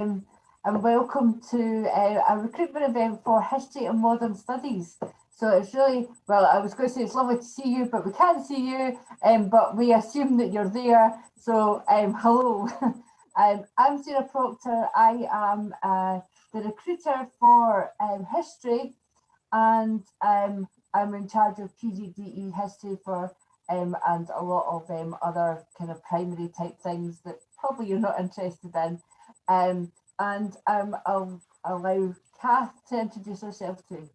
and welcome to a recruitment event for History and Modern Studies. So it's really, well, I was going to say it's lovely to see you, but we can't see you, but we assume that you're there. So hello, I'm Sarah Proctor. I am the recruiter for history, and I'm in charge of PGDE history for and a lot of other kind of primary type things that probably you're not interested in. And I'll allow Kath to introduce herself too.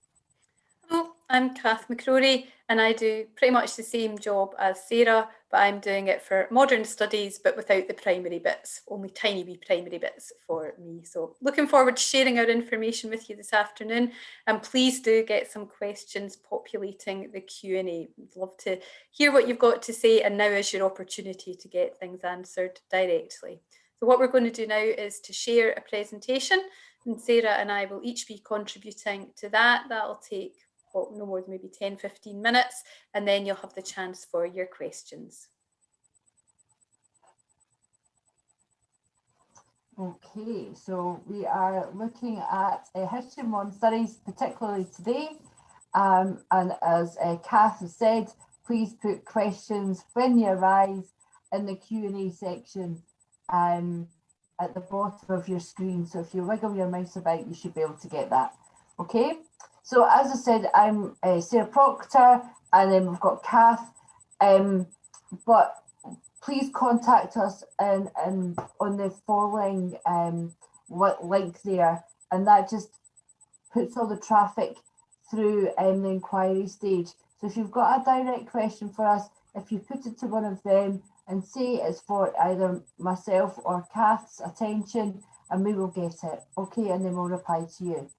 Hello, I'm Kath McCrorie, and I do pretty much the same job as Sarah, but I'm doing it for modern studies, but without the primary bits, only tiny wee primary bits for me. So looking forward to sharing our information with you this afternoon, and please do get some questions populating the Q&A. We'd love to hear what you've got to say, and now is your opportunity to get things answered directly. So what we're going to do now is to share a presentation, and Sarah and I will each be contributing to that. That'll take no more than maybe 10-15 minutes, and then you'll have the chance for your questions. Okay, so we are looking at history and modern studies, particularly today. And as Kath has said, please put questions when they arise in the Q&A section at the bottom of your screen. So if you wiggle your mouse about, you should be able to get that. Okay. So as I said, I'm Sarah Proctor, and then we've got Kath, but please contact us on the following link there, and that just puts all the traffic through the inquiry stage. So if you've got a direct question for us, if you put it to one of them and say it's for either myself or Kath's attention, and we will get it, okay, and then we'll reply to you.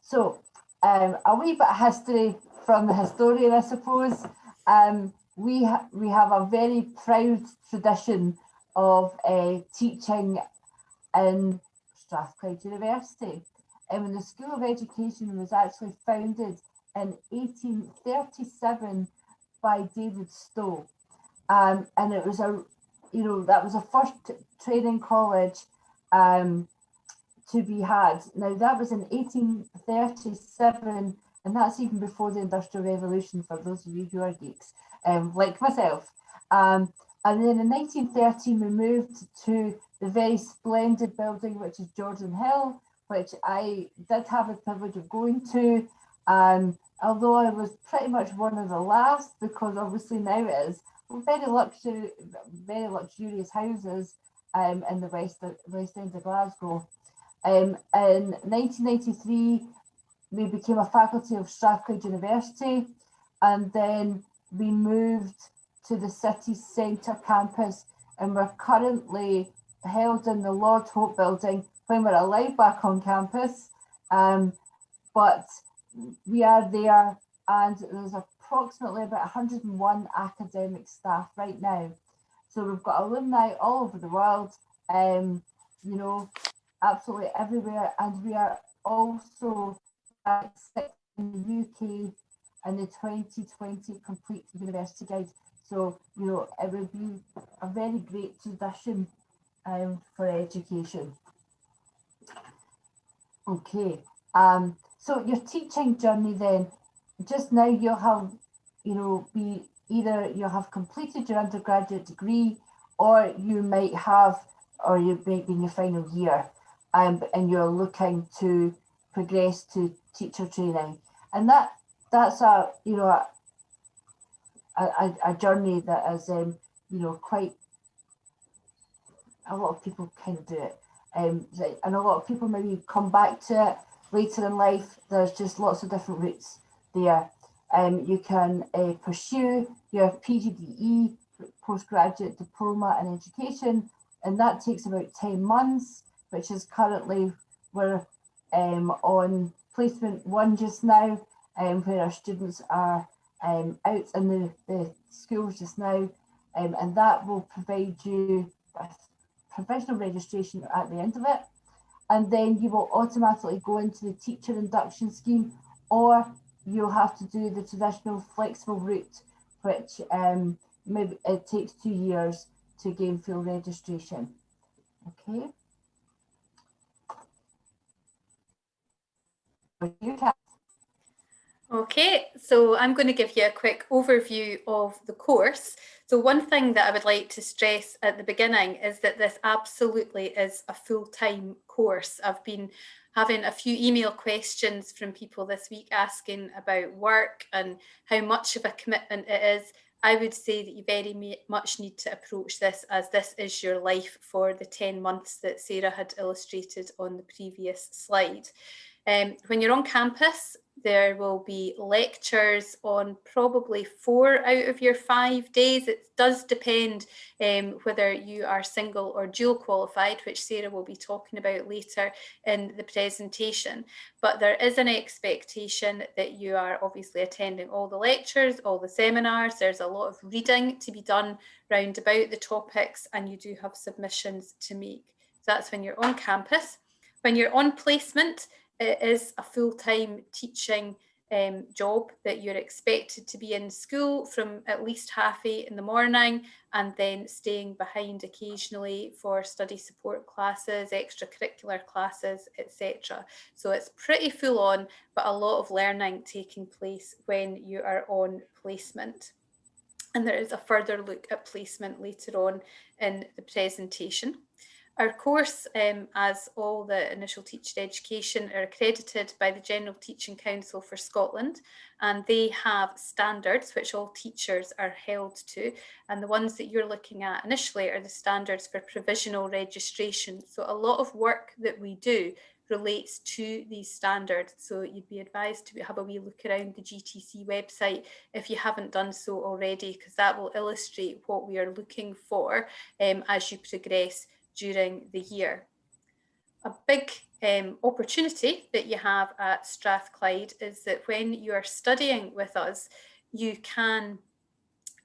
So a wee bit of history from the historian, I suppose. We have a very proud tradition of teaching in Strathclyde University. And the School of Education was actually founded in 1837 by David Stowe. And it was that was the first training college to be had. Now that was in 1837, and that's even before the Industrial Revolution, for those of you who are geeks, like myself. And then in 1913 we moved to the very splendid building which is Jordan Hill, which I did have the privilege of going to, although I was pretty much one of the last, because obviously now it is very luxurious houses in the west end of Glasgow. In 1993, we became a faculty of Strathclyde University, and then we moved to the city centre campus, and we're currently held in the Lord Hope building when we're allowed back on campus. But we are there, and there's approximately about 101 academic staff right now. So we've got alumni all over the world, absolutely everywhere, and we are also in the UK and the 2020 Complete University Guide. So, it would be a very great tradition for education. Okay, so your teaching journey then, just now you'll have, you'll have completed your undergraduate degree, or you might have, or you might be in your final year, and you're looking to progress to teacher training, and that's a journey that is quite a lot of people kind of do it, and a lot of people maybe come back to it later in life. There's just lots of different routes there. You can pursue your PGDE, postgraduate diploma in education, and that takes about 10 months, which is currently we're on placement 1 just now, where our students are out in the schools just now, and that will provide you with provisional registration at the end of it, and then you will automatically go into the teacher induction scheme, or you'll have to do the traditional flexible route, which maybe it takes 2 years to gain full registration. Okay. You, Kath. Okay, so I'm going to give you a quick overview of the course. So one thing that I would like to stress at the beginning is that this absolutely is a full-time course. I've been having a few email questions from people this week asking about work and how much of a commitment it is. I would say that you very much need to approach this as this is your life for the 10 months that Sarah had illustrated on the previous slide. When you're on campus, there will be lectures on probably 4 out of your 5 days. It does depend whether you are single or dual qualified, which Sarah will be talking about later in the presentation. But there is an expectation that you are obviously attending all the lectures, all the seminars. There's a lot of reading to be done round about the topics, and you do have submissions to make. So that's when you're on campus. When you're on placement, it is a full-time teaching job that you're expected to be in school from at least 8:30 in the morning and then staying behind occasionally for study support classes, extracurricular classes, etc. So it's pretty full on, but a lot of learning taking place when you are on placement. And there is a further look at placement later on in the presentation. Our course, as all the initial teacher education, are accredited by the General Teaching Council for Scotland, and they have standards which all teachers are held to, and the ones that you're looking at initially are the standards for provisional registration. So a lot of work that we do relates to these standards, so you'd be advised to have a wee look around the GTC website if you haven't done so already, because that will illustrate what we are looking for as you progress during the year. A big opportunity that you have at Strathclyde is that when you are studying with us, you can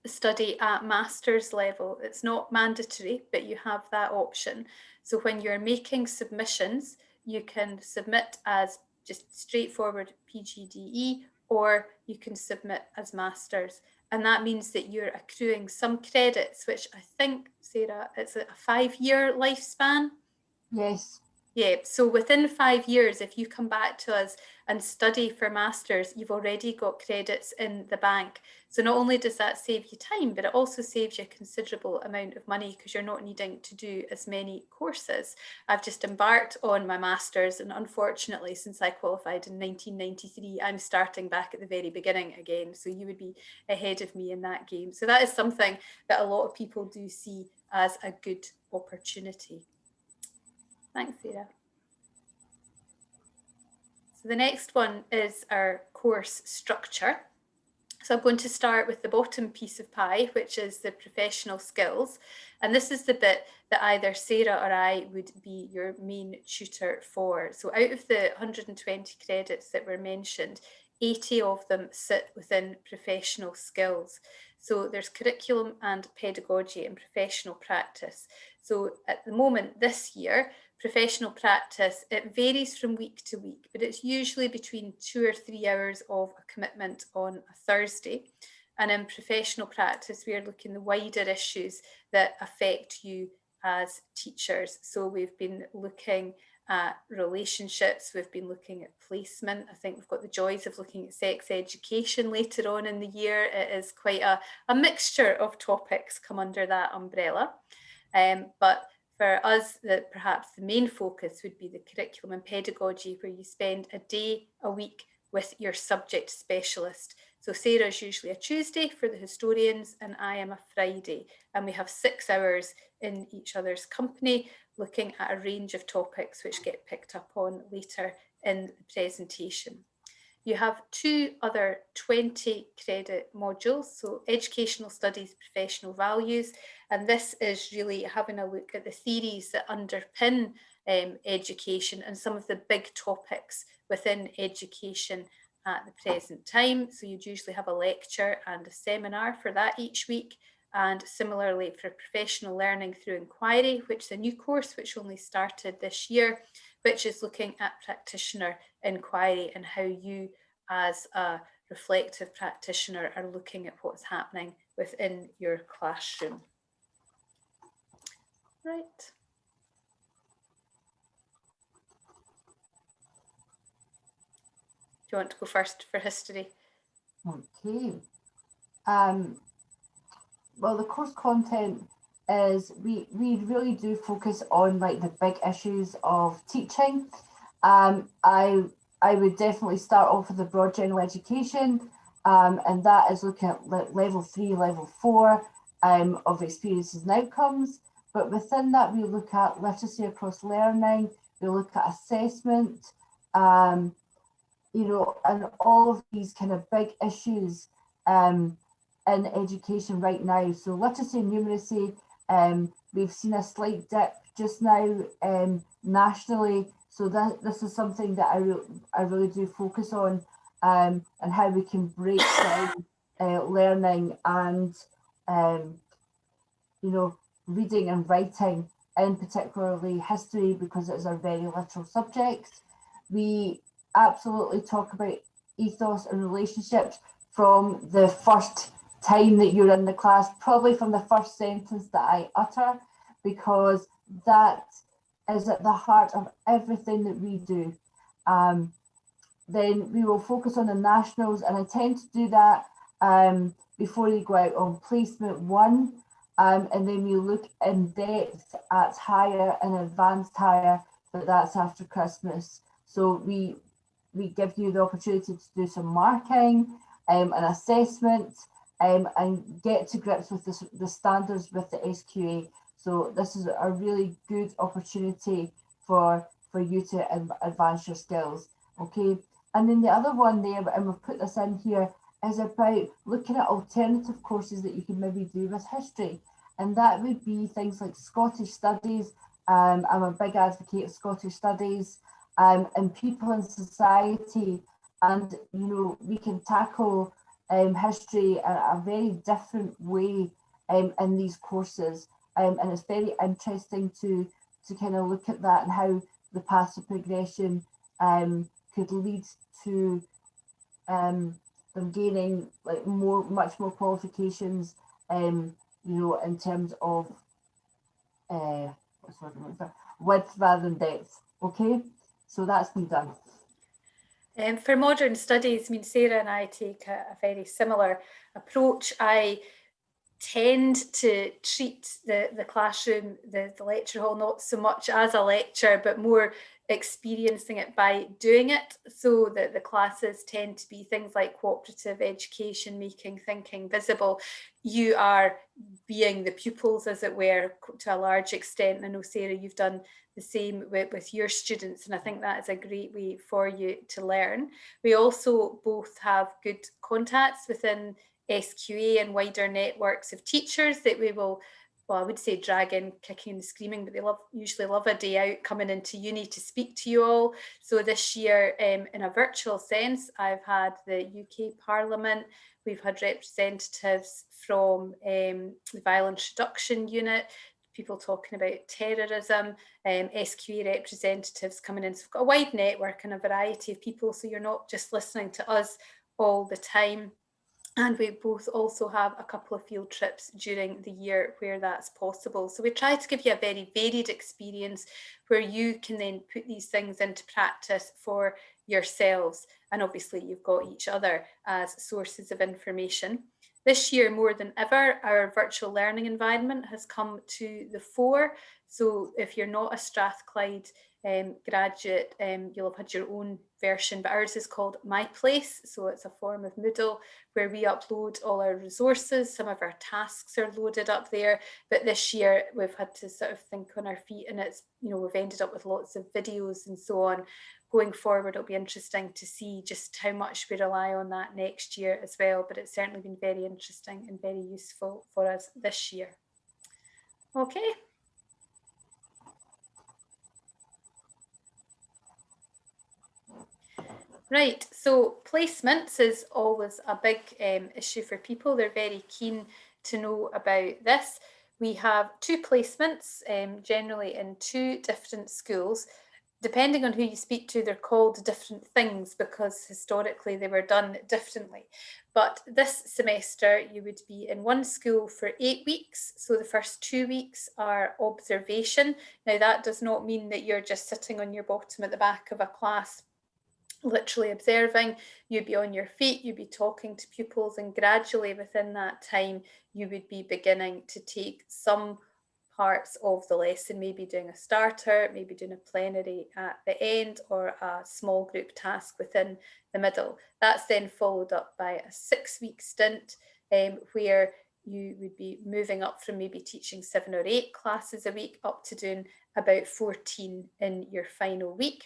study at master's level. It's not mandatory, but you have that option. So when you're making submissions, you can submit as just straightforward PGDE, or you can submit as masters. And that means that you're accruing some credits, which I think, Sarah, it's a 5-year lifespan. Yes. Yeah, so within 5 years, if you come back to us and study for masters, you've already got credits in the bank. So not only does that save you time, but it also saves you a considerable amount of money because you're not needing to do as many courses. I've just embarked on my masters, and unfortunately, since I qualified in 1993, I'm starting back at the very beginning again. So you would be ahead of me in that game. So that is something that a lot of people do see as a good opportunity. Thanks, Sarah. So the next one is our course structure. So I'm going to start with the bottom piece of pie, which is the professional skills. And this is the bit that either Sarah or I would be your main tutor for. So out of the 120 credits that were mentioned, 80 of them sit within professional skills. So there's curriculum and pedagogy and professional practice. So at the moment this year, professional practice, it varies from week to week, but it's usually between 2 or 3 hours of a commitment on a Thursday. And in professional practice, we are looking at the wider issues that affect you as teachers. So we've been looking at relationships, we've been looking at placement. I think we've got the joys of looking at sex education later on in the year. It is quite a mixture of topics come under that umbrella. But for us, perhaps the main focus would be the curriculum and pedagogy, where you spend a day a week with your subject specialist. So Sarah's usually a Tuesday for the historians, and I am a Friday. And we have 6 hours in each other's company, looking at a range of topics which get picked up on later in the presentation. You have 2 other 20 credit modules, so educational studies, professional values, and this is really having a look at the theories that underpin education and some of the big topics within education at the present time. So you'd usually have a lecture and a seminar for that each week. And similarly for professional learning through inquiry, which is a new course which only started this year, which is looking at practitioner inquiry and how you as a reflective practitioner are looking at what's happening within your classroom. Right. Do you want to go first for history? Okay. Well, the course content is we really do focus on like the big issues of teaching. I would definitely start off with the broad general education, and that is looking at level 3, level 4 of experiences and outcomes. But within that, we look at literacy across learning, we look at assessment, you know, and all of these kind of big issues in education right now. So literacy and numeracy, we've seen a slight dip just now nationally. So this is something that I really do focus on, and how we can break down learning and you know, reading and writing, in particularly history, because it's a very literal subject. We absolutely talk about ethos and relationships from the first time that you're in the class, probably from the first sentence that I utter, because that is at the heart of everything that we do. Then we will focus on the nationals, and I tend to do that before you go out on placement 1. And then we look in depth at higher and advanced higher, but that's after Christmas. So we give you the opportunity to do some marking, an assessment, and get to grips with the standards with the SQA. So this is a really good opportunity for you to advance your skills. Okay, and then the other one there, and we've put this in here, is about looking at alternative courses that you can maybe do with history. And that would be things like Scottish studies. I'm a big advocate of Scottish studies, and people in society. And, you know, we can tackle history in a very different way in these courses. And it's very interesting to kind of look at that and how the path of progression could lead to them gaining like much more qualifications, you know, in terms of what's the word I'm looking for? Width rather than depth. Okay, so that's been done. For modern studies, I mean, Sarah and I take a very similar approach. I tend to treat the classroom, the lecture hall, not so much as a lecture, but more experiencing it by doing it. So that the classes tend to be things like cooperative education, making thinking visible. You are being the pupils, as it were, to a large extent. I know, Sarah, you've done the same with your students, and I think that is a great way for you to learn. We also both have good contacts within SQA and wider networks of teachers that we will, well, I would say drag in kicking and screaming, but they usually love a day out coming into uni to speak to you all. So this year, in a virtual sense, I've had the UK Parliament, we've had representatives from the Violence Reduction Unit, people talking about terrorism, SQA representatives coming in. So we've got a wide network and a variety of people, so you're not just listening to us all the time. And we both also have a couple of field trips during the year where that's possible. So we try to give you a very varied experience where you can then put these things into practice for yourselves. And obviously you've got each other as sources of information. This year, more than ever, our virtual learning environment has come to the fore. So if you're not a Strathclyde graduate, you'll have had your own version, but ours is called My Place. So it's a form of Moodle where we upload all our resources. Some of our tasks are loaded up there, but this year we've had to sort of think on our feet, and it's, you know, we've ended up with lots of videos and so on. Going forward, it'll be interesting to see just how much we rely on that next year as well, but it's certainly been very interesting and very useful for us this year. Okay. Right, so placements is always a big issue for people. They're very keen to know about this. We have 2 placements, generally in 2 different schools. depending on who you speak to, they're called different things because historically they were done differently. But this semester you would be in one school for 8 weeks. So the first 2 weeks are observation. Now that does not mean that you're just sitting on your bottom at the back of a class literally observing. You'd be on your feet, you'd be talking to pupils, and gradually within that time you would be beginning to take some parts of the lesson, maybe doing a starter, maybe doing a plenary at the end, or a small group task within the middle. That's then followed up by a 6-week stint where you would be moving up from maybe teaching 7 or 8 classes a week up to doing about 14 in your final week.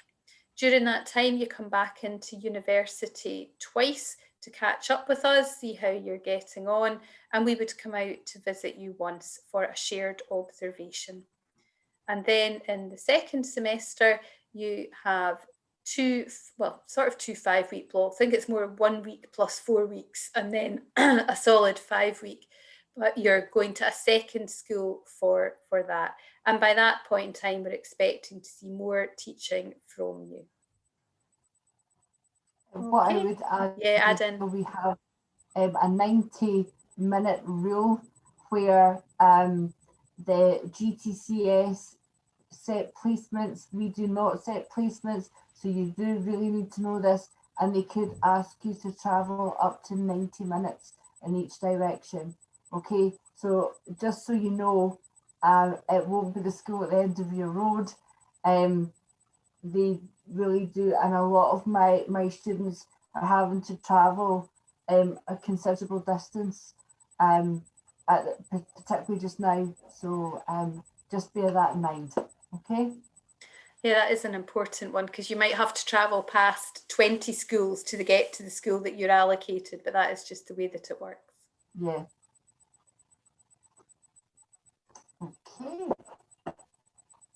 During that time, you come back into university twice to catch up with us, see how you're getting on, and we would come out to visit you once for a shared observation. And then in the second semester, you have two 5-week blocks. I think it's more 1 week plus 4 weeks, and then a solid 5 week. But you're going to a second school for that. And by that point in time, we're expecting to see more teaching from you. What I would add, add in. We have a 90-minute rule where the GTCS set placements, we do not set placements, so you do really need to know this, and they could ask you to travel up to 90 minutes in each direction. Okay, so just so you know, it won't be the school at the end of your road. They really do, and a lot of my students are having to travel a considerable distance, particularly just now. So just bear that in mind. Okay. Yeah, that is an important one, because you might have to travel past 20 schools to get to the school that you're allocated, but that is just the way that it works. Yeah. Okay.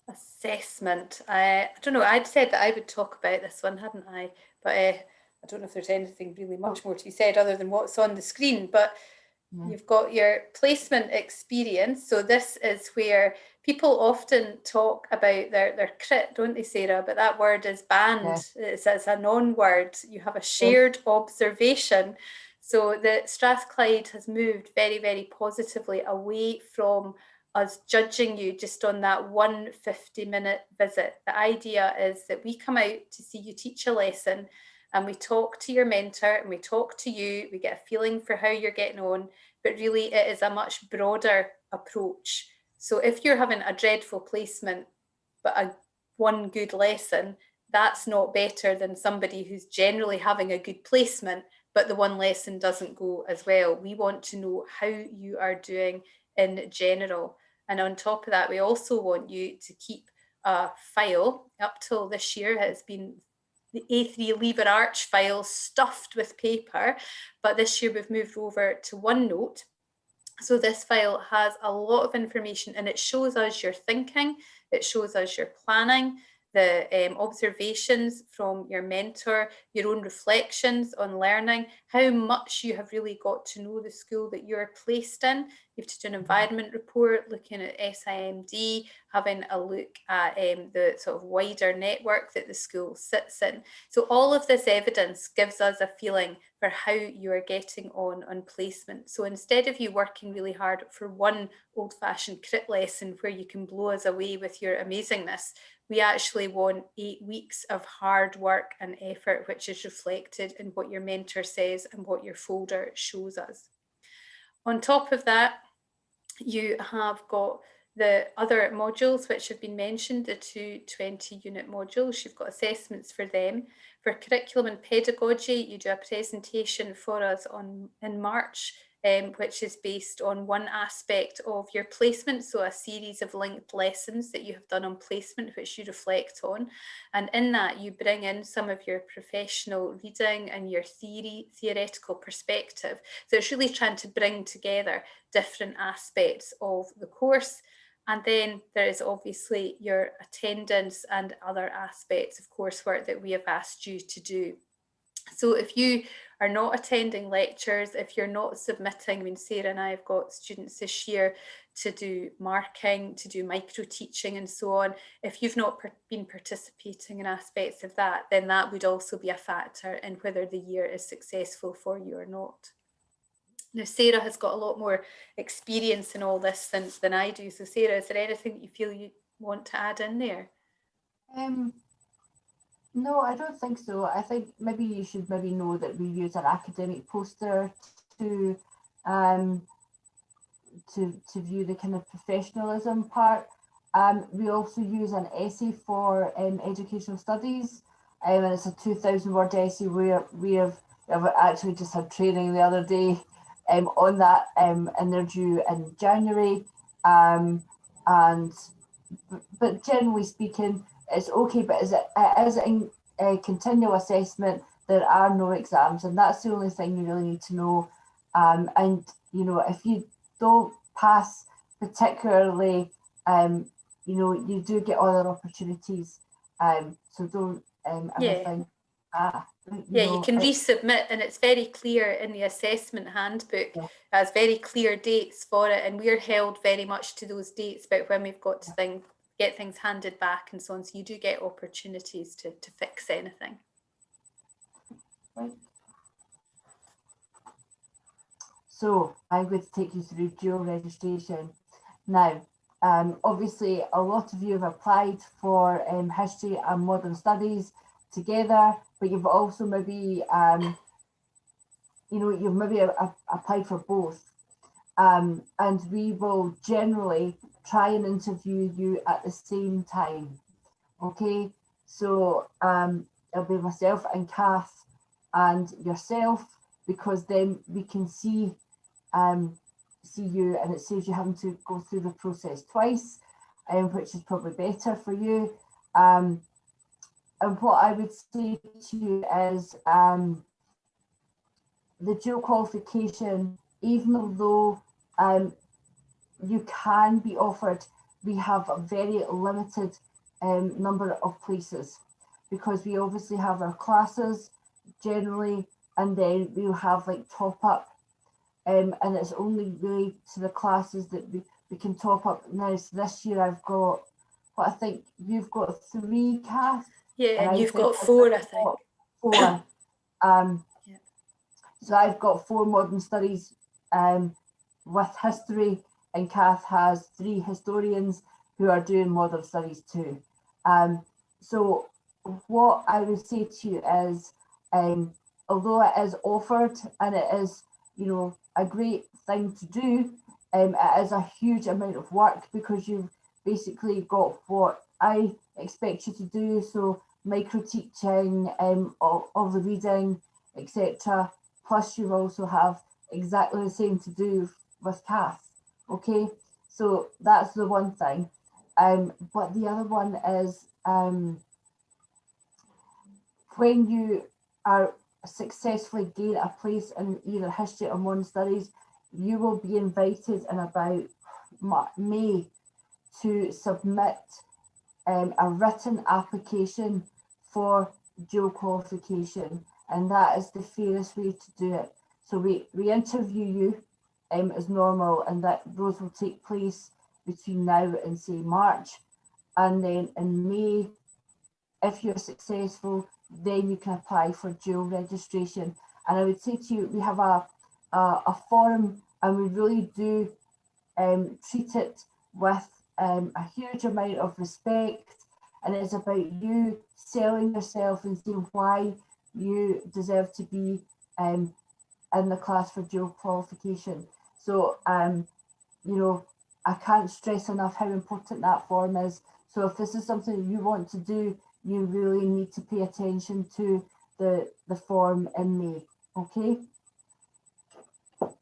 Assessment. I don't know, I'd said that I would talk about this one, hadn't I? But I don't know if there's anything really much more to be said other than what's on the screen. But you've got your placement experience. So this is where people often talk about their crit, don't they, Sarah? But that word is banned. It's a non-word. You have a shared observation. So the Strathclyde has moved very, very positively away from us judging you just on that 1 50-minute visit. The idea is that we come out to see you teach a lesson, and we talk to your mentor and we talk to you, we get a feeling for how you're getting on, but really it is a much broader approach. So if you're having a dreadful placement but one good lesson, that's not better than somebody who's generally having a good placement but the one lesson doesn't go as well. We want to know how you are doing in general. And on top of that, we also want you to keep a file. Up till this year, it's been the A3 Lever Arch file stuffed with paper, but this year we've moved over to OneNote. So this file has a lot of information, and it shows us your thinking, it shows us your planning, the observations from your mentor, your own reflections on learning, how much you have really got to know the school that you're placed in. You have to do an environment report, looking at SIMD, having a look at the sort of wider network that the school sits in. So all of this evidence gives us a feeling for how you are getting on placement. So instead of you working really hard for one old-fashioned crit lesson where you can blow us away with your amazingness, we actually want 8 weeks of hard work and effort, which is reflected in what your mentor says and what your folder shows us. On top of that, you have got the other modules which have been mentioned, the 2 20-unit modules. You've got assessments for them. For curriculum and pedagogy, you do a presentation for us in March, which is based on one aspect of your placement, so a series of linked lessons that you have done on placement, which you reflect on. And in that, you bring in some of your professional reading and your theoretical perspective. So it's really trying to bring together different aspects of the course. And then there is obviously your attendance and other aspects of coursework that we have asked you to do. So if you are not attending lectures, if you're not submitting, I mean, Sarah and I have got students this year to do marking, to do micro teaching and so on. If you've not been participating in aspects of that, then that would also be a factor in whether the year is successful for you or not. Now, Sarah has got a lot more experience in all this than I do. So Sarah, is there anything that you feel you want to add in there? No, I don't think so. I think maybe you should maybe know that we use an academic poster to view the kind of professionalism part. We also use an essay for educational studies, and it's a 2,000 word essay where we've actually just had training the other day on that, and they're due in January. But generally speaking, it's okay, but as it is in a continual assessment, there are no exams, and that's the only thing you really need to know. And you know, if you don't pass particularly, you know, you do get other opportunities. So don't ever think, you can resubmit, and it's very clear in the assessment handbook. It has very clear dates for it, and we're held very much to those dates about when we've got to get things handed back and so on. So you do get opportunities to fix anything. Right. So I'm going to take you through dual registration. Now, obviously, a lot of you have applied for history and modern studies together, but you've also maybe, you know, you've maybe applied for both. And we will generally try and interview you at the same time. Okay, so it'll be myself and Kath and yourself, because then we can see you, and it saves you having to go through the process twice, which is probably better for you. And what I would say to you is the dual qualification, even though you can be offered, we have a very limited number of places, because we obviously have our classes generally, and then we'll have like top up, and it's only really to the classes that we can top up. Now, so this year I've got, what I think you've got 3, Kath. Yeah, and you've got 4, I think. 4. So I've got 4 modern studies with history, and Kath has 3 historians who are doing modern studies too. So what I would say to you is, although it is offered and it is, you know, a great thing to do, it is a huge amount of work, because you've basically got what I expect you to do. So micro teaching, all the reading, etc. Plus you also have exactly the same to do with Kath. Okay, so that's the one thing. But the other one is, when you are successfully gain a place in either history or modern studies, you will be invited in about May to submit a written application for dual qualification, and that is the fairest way to do it. So we interview you as normal, and that those will take place between now and say March, and then in May, if you're successful, then you can apply for dual registration. And I would say to you, we have a forum, and we really do treat it with a huge amount of respect, and it's about you selling yourself and seeing why you deserve to be in the class for dual qualification. So you know, I can't stress enough how important that form is. So if this is something you want to do, you really need to pay attention to the form in May, okay?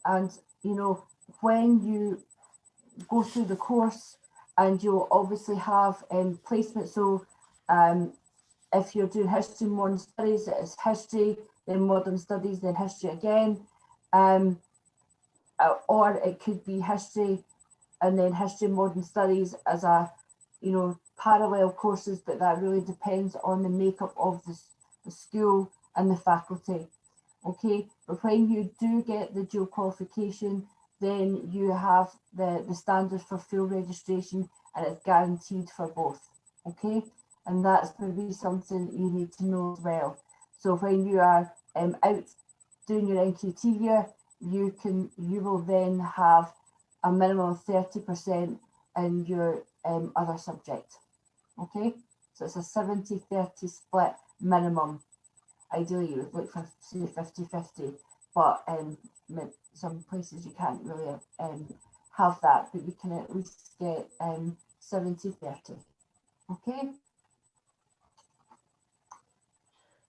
And you know, when you go through the course, and you'll obviously have placement. So if you're doing history and modern studies, it's history, then modern studies, then history again. Or it could be history and then history and modern studies as a, you know, parallel courses, but that really depends on the makeup of the school and the faculty. okay? But when you do get the dual qualification, then you have the standards for full registration, and it's guaranteed for both, okay? And that's maybe something you need to know as well. So when you are out doing your NQT year, you will then have a minimum of 30% in your other subject, okay? So it's a 70-30 split minimum. Ideally, you would look for, say, 50-50, but some places you can't really have that, but you can at least get 70-30, okay?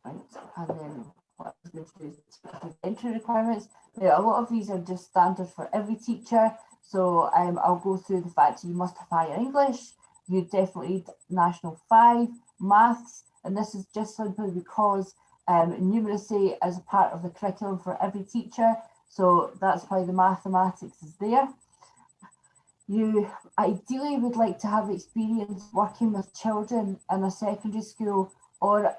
Right, and then what I was going to do is entry requirements. Now, a lot of these are just standard for every teacher, so I'll go through the fact you must have higher English, you definitely need National 5, maths, and this is just simply because numeracy is a part of the curriculum for every teacher, so that's why the mathematics is there. You ideally would like to have experience working with children in a secondary school or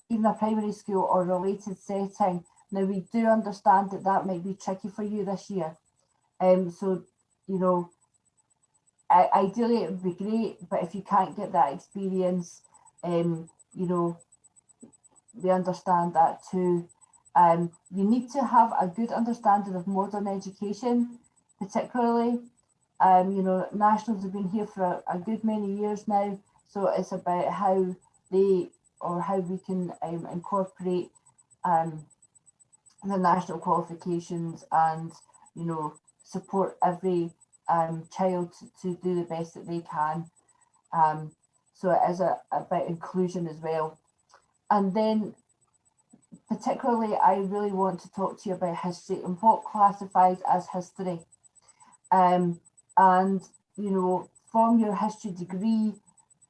even a primary school or related setting. Now, we do understand that that might be tricky for you this year. So, you know, ideally it would be great, but if you can't get that experience, you know, we understand that too. You need to have a good understanding of modern education, particularly. You know, nationals have been here for a good many years now, so it's about how we can incorporate the national qualifications and, you know, support every child to do the best that they can. So it is about inclusion as well. And then particularly, I really want to talk to you about history and what classifies as history. And, you know, from your history degree,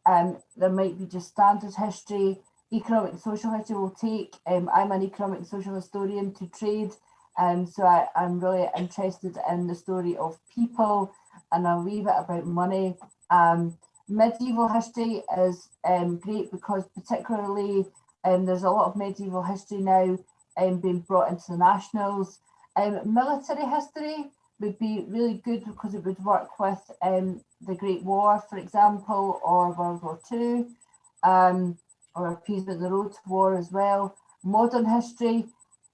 there might be just standard history, economic and social history will take. I'm an economic and social historian to trade, so I'm really interested in the story of people and a wee bit about money. Medieval history is great because particularly there's a lot of medieval history now being brought into the nationals. Military history would be really good because it would work with the Great War, for example, or World War II, or appeasement the road to war as well. Modern history,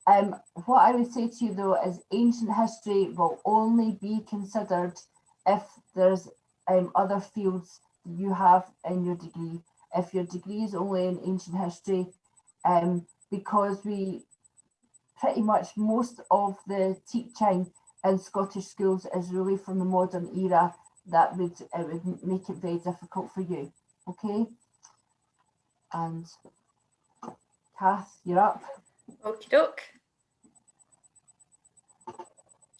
what I would say to you though is ancient history will only be considered if there's other fields you have in your degree. If your degree is only in ancient history, because we pretty much most of the teaching in Scottish schools is really from the modern era, it would make it very difficult for you. Okay, and Kath, you're up. Okie doke. Do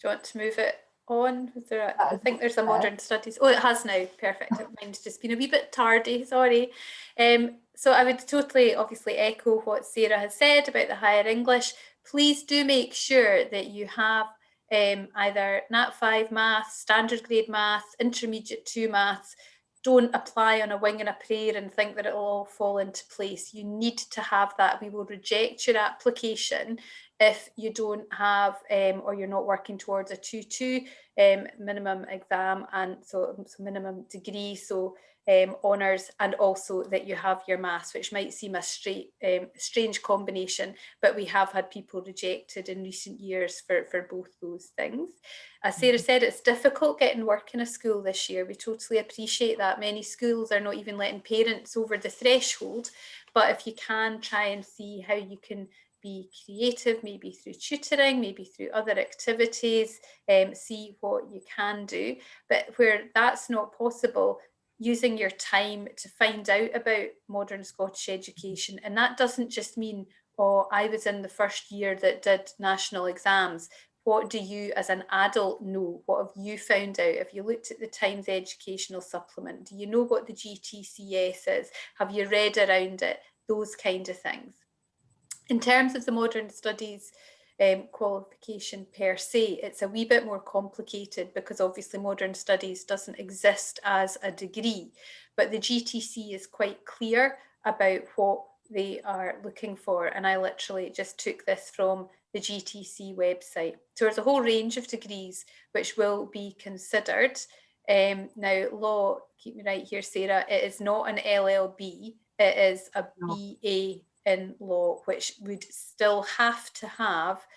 you want to move it on? I think there's a modern studies. Oh, it has now. Perfect. Mine's just been a wee bit tardy. Sorry. So I would totally, obviously, echo what Sarah has said about the higher English. Please do make sure that you have either Nat 5 maths, standard grade maths, intermediate 2 maths. Don't apply on a wing and a prayer and think that it'll all fall into place. You need to have that. We will reject your application if you don't have or you're not working towards a 2-2 minimum exam, and so minimum degree, so honours, and also that you have your maths, which might seem a strange combination, but we have had people rejected in recent years for both those things. As Sarah said, it's difficult getting work in a school this year. We totally appreciate that. Many schools are not even letting parents over the threshold, but if you can try and see how you can be creative, maybe through tutoring, maybe through other activities, see what you can do. But where that's not possible, using your time to find out about modern Scottish education. And that doesn't just mean, oh, I was in the first year that did national exams. What do you as an adult know? What have you found out? Have you looked at the Times Educational Supplement? Do you know what the GTCS is? Have you read around it? Those kind of things. In terms of the modern studies qualification per se, it's a wee bit more complicated because obviously modern studies doesn't exist as a degree, but the GTC is quite clear about what they are looking for. And I literally just took this from the the GTC website. So there's a whole range of degrees which will be considered. Now, law, keep me right here, Sarah, it is not an LLB, it is a BA in law, which would still have to have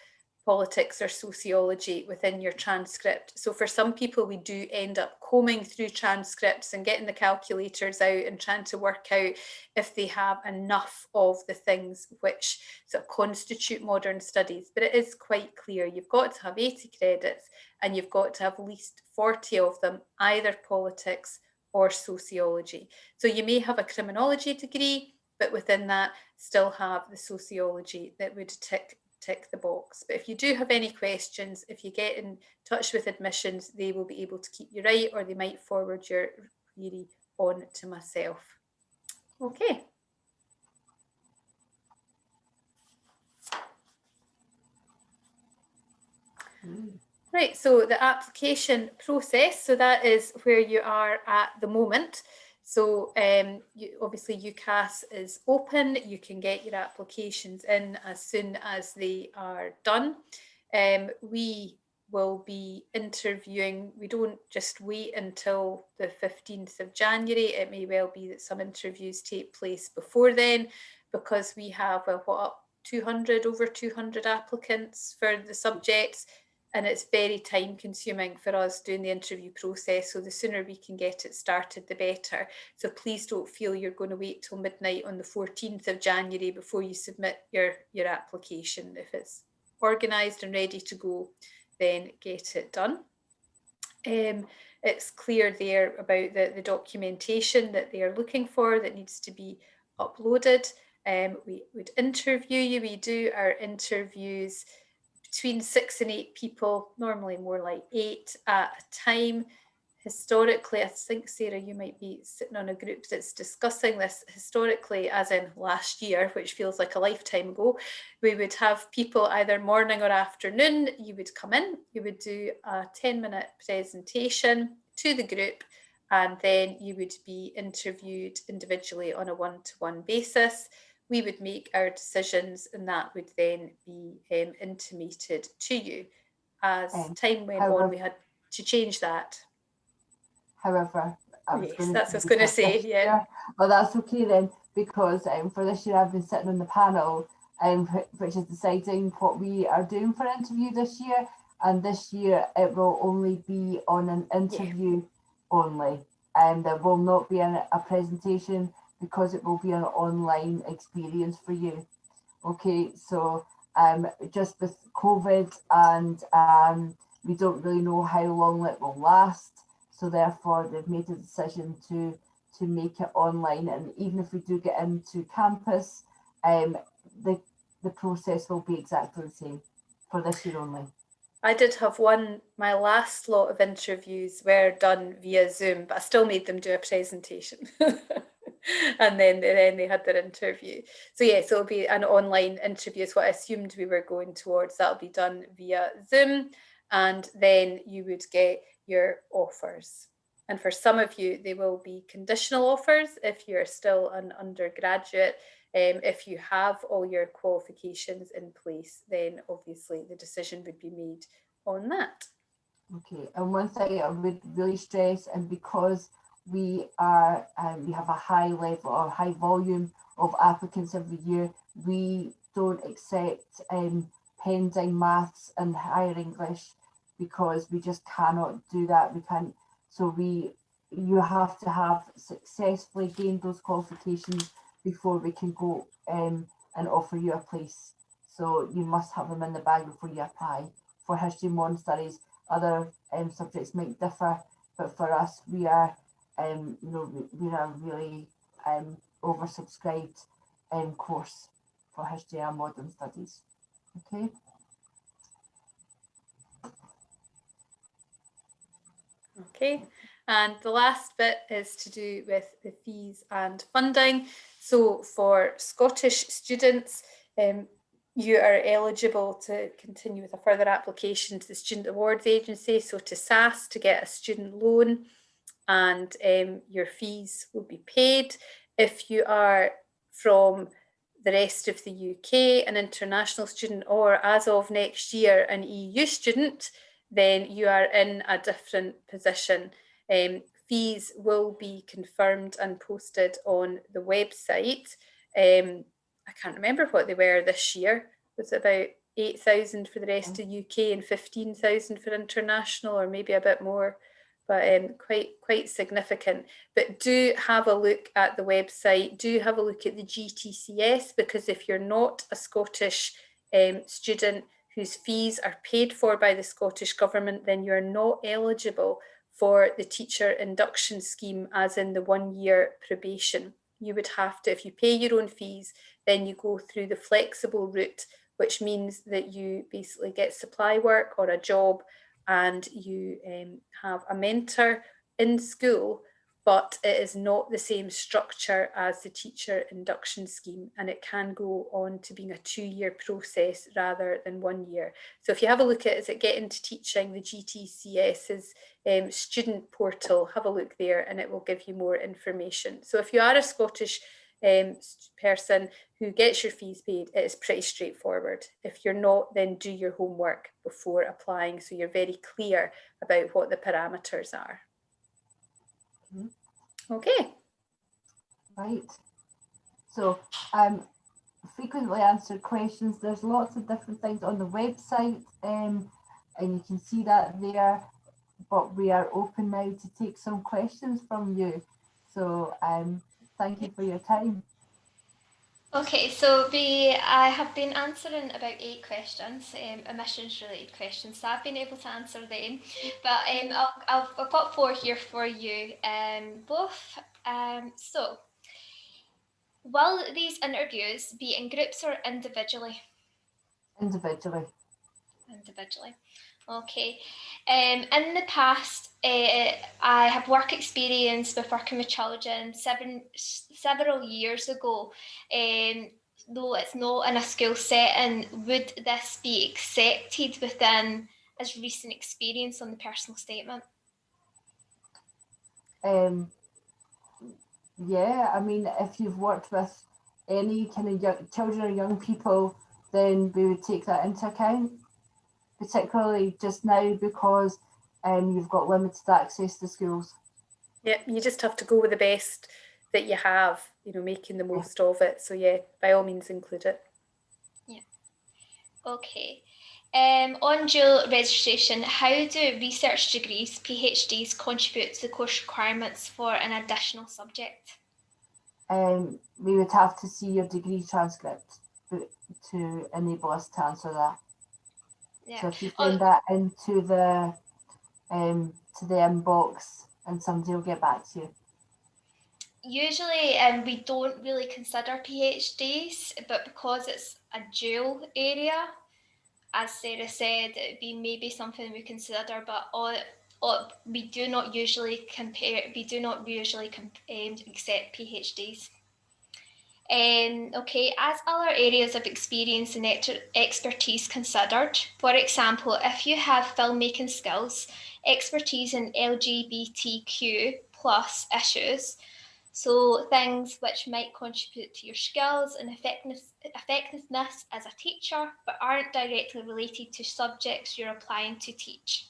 politics or sociology within your transcript. So for some people, we do end up combing through transcripts and getting the calculators out and trying to work out if they have enough of the things which sort of constitute modern studies. But it is quite clear, you've got to have 80 credits and you've got to have at least 40 of them, either politics or sociology. So you may have a criminology degree, but within that still have the sociology that would tick the box. But if you do have any questions, if you get in touch with admissions, they will be able to keep you right, or they might forward your query on to myself. Okay. Right, so the application process, so that is where you are at the moment. So obviously UCAS is open, you can get your applications in as soon as they are done. We will be interviewing, we don't just wait until the 15th of January, it may well be that some interviews take place before then, because we have, well, over 200 applicants for the subjects. And it's very time consuming for us doing the interview process. So the sooner we can get it started, the better. So please don't feel you're going to wait till midnight on the 14th of January before you submit your application. If it's organised and ready to go, then get it done. It's clear there about the documentation that they are looking for that needs to be uploaded. We would interview you. We do our interviews between 6 and 8 people, normally more like 8 at a time. Historically, I think, Sarah, you might be sitting on a group that's discussing this. Historically, as in last year, which feels like a lifetime ago, we would have people either morning or afternoon. You would come in, you would do a 10-minute presentation to the group, and then you would be interviewed individually on a one-to-one basis. We would make our decisions, and that would then be intimated to you. As time went on, we had to change that. However, that's what I was going to say. Yeah. Well, that's okay then, because for this year I've been sitting on the panel, which is deciding what we are doing for interview this year, and this year it will only be on an interview only, and there will not be a presentation, because it will be an online experience for you. Okay, so just with COVID, and we don't really know how long it will last, so therefore they've made a decision to make it online. And even if we do get into campus, the process will be exactly the same for this year only. I did have my last lot of interviews were done via Zoom, but I still made them do a presentation. And then they had their interview. So yeah, so it'll be an online interview is what I assumed we were going towards. That'll be done via Zoom, and then you would get your offers. And for some of you, they will be conditional offers if you're still an undergraduate. If you have all your qualifications in place, then obviously the decision would be made on that. Okay, and one thing I would really stress, and because we have a high level or high volume of applicants every year, we don't accept pending maths and higher English, because we just cannot do that. We can't. So you have to have successfully gained those qualifications before we can go and offer you a place. So you must have them in the bag before you apply. For history and modern studies, other subjects might differ, but for us, we are we are really oversubscribed course for history and modern studies. Okay. Okay, and the last bit is to do with the fees and funding. So for Scottish students, you are eligible to continue with a further application to the Student Awards Agency, so to SAS, to get a student loan, and your fees will be paid. If you are from the rest of the UK, an international student, or as of next year, an EU student, then you are in a different position. Fees will be confirmed and posted on the website. I can't remember what they were this year. Was it about 8,000 for the rest of the UK and 15,000 for international, or maybe a bit more? But quite significant. But do have a look at the website, do have a look at the GTCS, because if you're not a Scottish student whose fees are paid for by the Scottish Government, then you're not eligible for the teacher induction scheme, as in the 1-year probation. You would have to, if you pay your own fees, then you go through the flexible route, which means that you basically get supply work or a job, and you have a mentor in school, but it is not the same structure as the teacher induction scheme, and it can go on to being a 2-year process rather than 1 year. So if you have a look at, is it Get Into Teaching, the GTCS's student portal, have a look there and it will give you more information. So if you are a Scottish person who gets your fees paid, it is pretty straightforward. If you're not, then do your homework before applying, so you're very clear about what the parameters are. Okay. Right. So frequently answered questions, there's lots of different things on the website, and you can see that there, but we are open now to take some questions from you. So thank you for your time. Okay, so I have been answering about 8 questions, emissions related questions, so I've been able to answer them, but I've got 4 here for you both. So, will these interviews be in groups or individually? Individually. Individually. Okay. In the past, I have work experience with working with children several years ago. Though it's not in a school setting, would this be accepted within as recent experience on the personal statement? Yeah, I mean, if you've worked with any kind of children or young people, then we would take that into account, particularly just now because you've got limited access to schools. Yeah, you just have to go with the best that you have, you know, making the most of it. So yeah, by all means include it. Yeah. Okay. On dual registration, how do research degrees, PhDs, contribute to the course requirements for an additional subject? We would have to see your degree transcript to enable us to answer that. Yeah. So if you send that into the to the inbox, and somebody will get back to you. Usually we don't really consider PhDs, but because it's a dual area, as Sarah said, it would be maybe something we consider, but we do not usually accept PhDs. Okay, as other areas of experience and expertise considered, for example, if you have filmmaking skills, expertise in LGBTQ+ issues, so things which might contribute to your skills and effectiveness as a teacher, but aren't directly related to subjects you're applying to teach.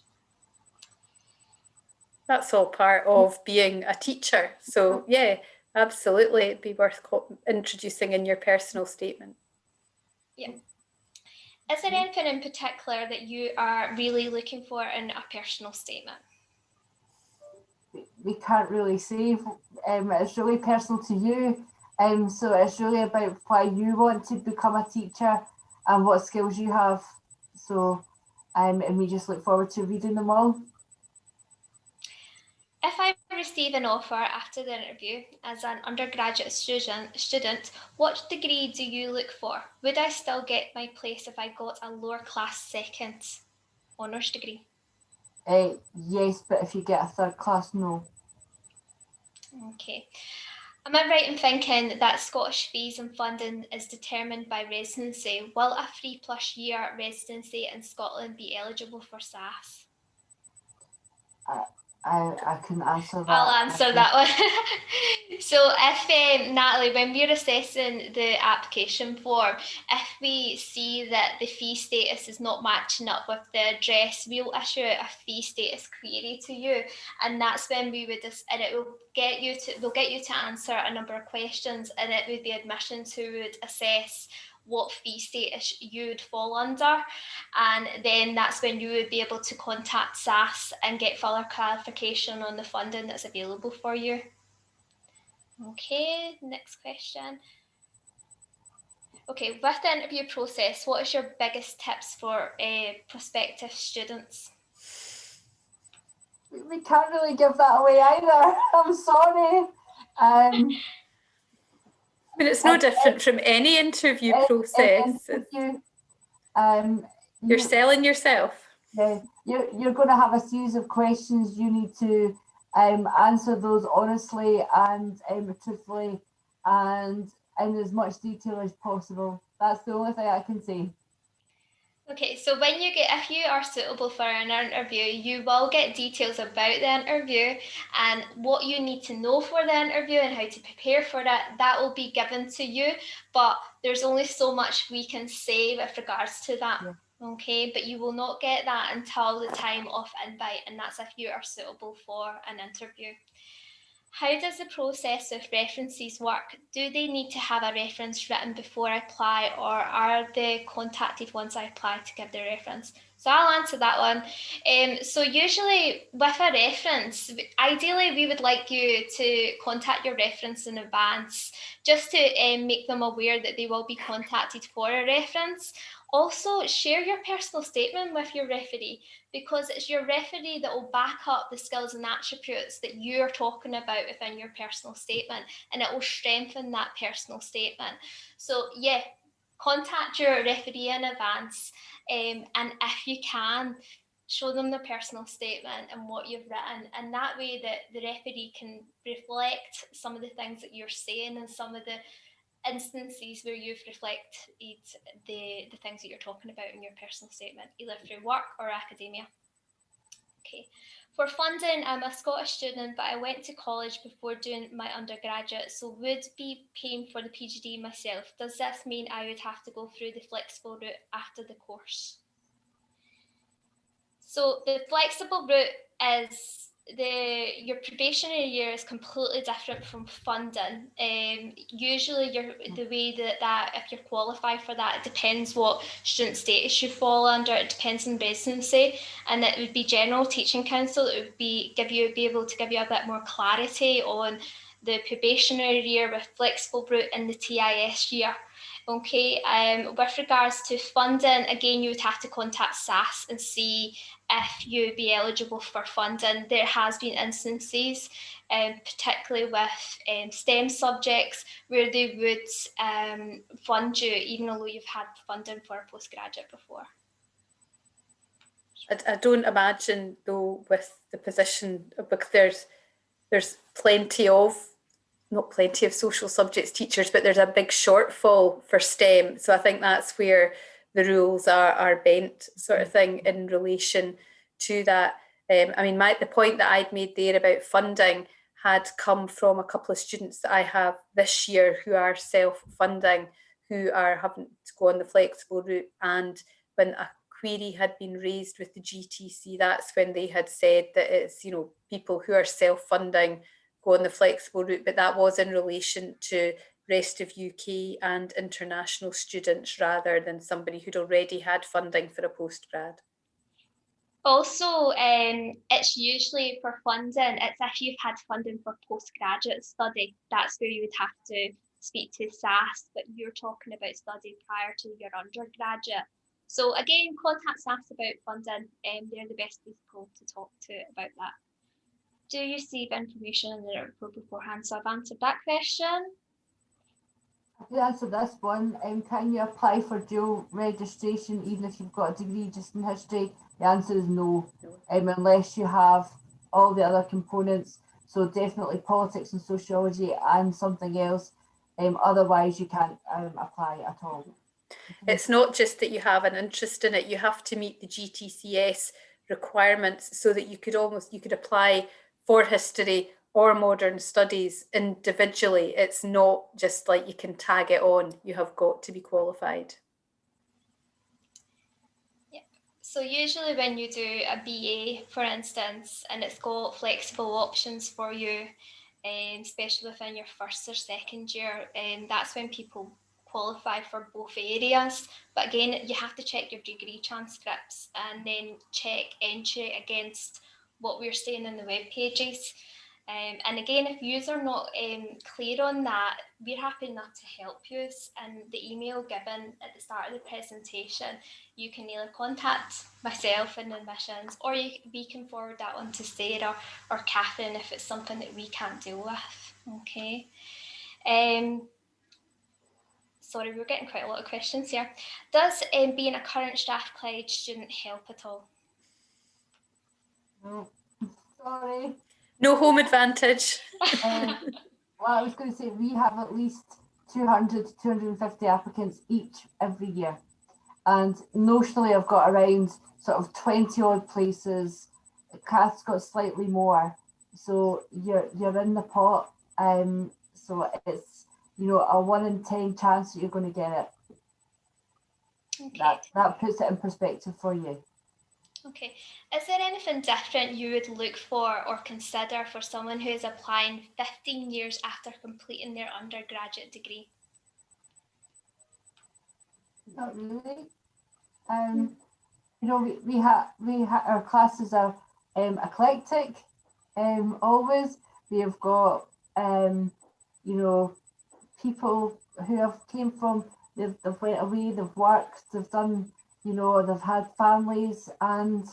That's all part of being a teacher. So yeah, absolutely, it'd be worth introducing in your personal statement. Yeah. Is there anything in particular that you are really looking for in a personal statement? We can't really say. It's really personal to you. So it's really about why you want to become a teacher and what skills you have. So, and we just look forward to reading them all. If I receive an offer after the interview as an undergraduate student, what degree do you look for? Would I still get my place if I got a lower class second honours degree? Yes, but if you get a third class, no. Okay. Am I right in thinking that Scottish fees and funding is determined by residency? Will a 3+ year residency in Scotland be eligible for SAS? I can answer that. I'll answer that one. So if, Natalie, when we're assessing the application form, if we see that the fee status is not matching up with the address, we'll issue a fee status query to you, and that's when we would, and it will get you to, we'll get you to answer a number of questions, and it would be admissions who would assess what fee status you'd fall under, and then that's when you would be able to contact SAS and get further clarification on the funding that's available for you. Okay, next question. Okay, with the interview process, what is your biggest tips for prospective students? We can't really give that away either. I'm sorry. I mean, it's no different from any interview process. You're selling yourself. Yeah, you're going to have a series of questions. You need to answer those honestly and truthfully and in as much detail as possible. That's the only thing I can say. Okay, so when you get, if you are suitable for an interview, you will get details about the interview and what you need to know for the interview and how to prepare for it. That will be given to you, but there's only so much we can say with regards to that. Yeah. Okay, but you will not get that until the time of invite, and that's if you are suitable for an interview. How does the process of references work? Do they need to have a reference written before I apply, or are they contacted once I apply to give their reference? So I'll answer that one. So usually with a reference, ideally we would like you to contact your reference in advance, just to make them aware that they will be contacted for a reference. Also, share your personal statement with your referee, because it's your referee that will back up the skills and attributes that you're talking about within your personal statement, and it will strengthen that personal statement. So yeah, contact your referee in advance, and if you can, show them the personal statement and what you've written, and that way that the referee can reflect some of the things that you're saying and some of the instances where you've reflected the things that you're talking about in your personal statement, either through work or academia. Okay, for funding, I'm a Scottish student, but I went to college before doing my undergraduate, so would be paying for the PGDE myself. Does this mean I would have to go through the flexible route after the course? So the flexible route is your probationary year is completely different from funding. Usually the way that if you're qualified for that, it depends what student status you fall under. It depends on residency, and it would be General Teaching Council that would be able to give you a bit more clarity on the probationary year with flexible route and the TIS year. Okay, with regards to funding, again, you would have to contact SAS and see if you'd be eligible for funding. There has been instances, particularly with STEM subjects, where they would fund you even though you've had funding for a postgraduate before. I don't imagine though with the position, because there's plenty of, not plenty of social subjects teachers, but there's a big shortfall for STEM. So I think that's where the rules are bent, sort of thing, in relation to that. I mean, the point that I'd made there about funding had come from a couple of students that I have this year who are self-funding, who are having to go on the flexible route. And when a query had been raised with the GTC, that's when they had said that it's, people who are self-funding go on the flexible route, but that was in relation to rest of UK and international students rather than somebody who'd already had funding for a postgrad. Also, it's usually for funding, it's if you've had funding for postgraduate study, that's where you would have to speak to SAS, but you're talking about study prior to your undergraduate. So again, contact SAS about funding, they're the best people to talk to about that. Do you receive information in the report beforehand? So I've answered that question. I can answer this one. Can you apply for dual registration even if you've got a degree just in history? The answer is no, unless you have all the other components. So definitely politics and sociology and something else. Otherwise, you can't apply at all. It's not just that you have an interest in it, you have to meet the GTCS requirements so that you could apply for history or modern studies individually. It's not just like you can tag it on, you have got to be qualified. Yeah. So usually when you do a BA, for instance, and it's got flexible options for you, especially within your first or second year, that's when people qualify for both areas. But again, you have to check your degree transcripts and then check entry against what we're saying in the web pages. And again, if you are not clear on that, we're happy enough to help you. And the email given at the start of the presentation, you can either contact myself in admissions, or we can forward that on to Sarah or Catherine if it's something that we can't deal with. Okay. Sorry, we're getting quite a lot of questions here. Does being a current Strathclyde student help at all? No, sorry. No home advantage. Well, I was going to say we have at least 200 to 250 applicants every year. And notionally, I've got around sort of 20 odd places. Kath's got slightly more. So you're in the pot. So it's, you know, a 1 in 10 chance that you're going to get it. Okay. That puts it in perspective for you. Okay. Is there anything different you would look for or consider for someone who is applying 15 years after completing their undergraduate degree? Not really. You know, we have our classes are eclectic. Always we have got you know, people who have came from, they've went away, they've worked, they've done, you know, they've had families, and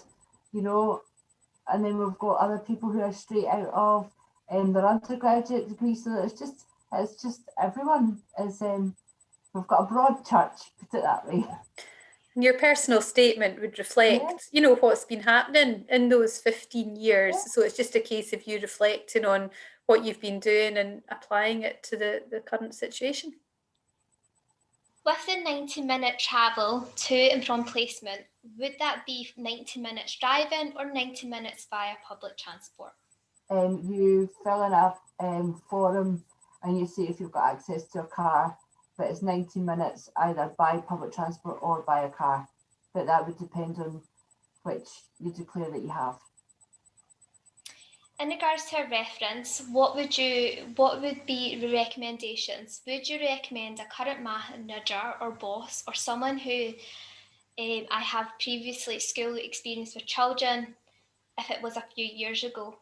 you know, and then we've got other people who are straight out of their undergraduate degree. So it's just everyone is we've got a broad church, put it that way. And your personal statement would reflect, you know, what's been happening in those 15 years. Yeah. So it's just a case of you reflecting on what you've been doing and applying it to the current situation. With the 90-minute travel to and from placement, would that be 90 minutes driving or 90 minutes via public transport? You fill in a form and you see if you've got access to a car, but it's 90 minutes either by public transport or by a car. But that would depend on which you declare that you have. In regards to a reference, what would be the recommendations? Would you recommend a current manager or boss or someone who I have previously school experience with children if it was a few years ago?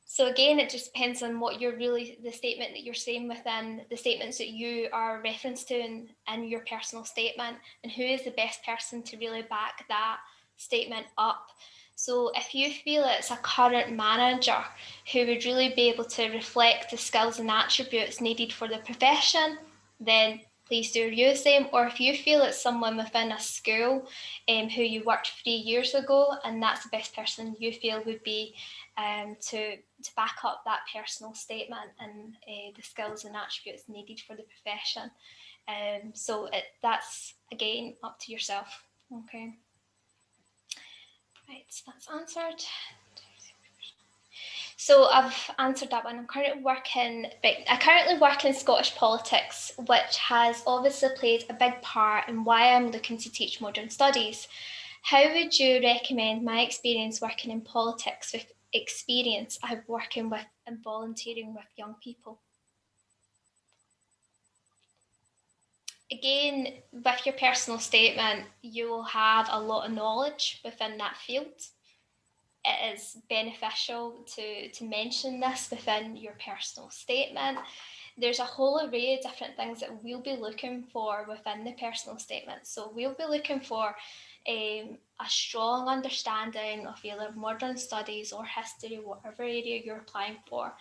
So again, it just depends on what the statement that you're saying within the statements that you are referenced to in your personal statement, and who is the best person to really back that statement up. So if you feel it's a current manager who would really be able to reflect the skills and attributes needed for the profession, then please do use them. Or if you feel it's someone within a school who you worked 3 years ago, and that's the best person you feel would be to back up that personal statement and the skills and attributes needed for the profession. So that's again up to yourself. Okay. Right, that's answered. So I've answered that one. I currently work in Scottish politics, which has obviously played a big part in why I'm looking to teach modern studies. How would you recommend my experience working in politics with experience I have working with and volunteering with young people? Again, with your personal statement, you will have a lot of knowledge within that field. It is beneficial to mention this within your personal statement. There's a whole array of different things that we'll be looking for within the personal statement. So we'll be looking for a strong understanding of either modern studies or history, whatever area you're applying for.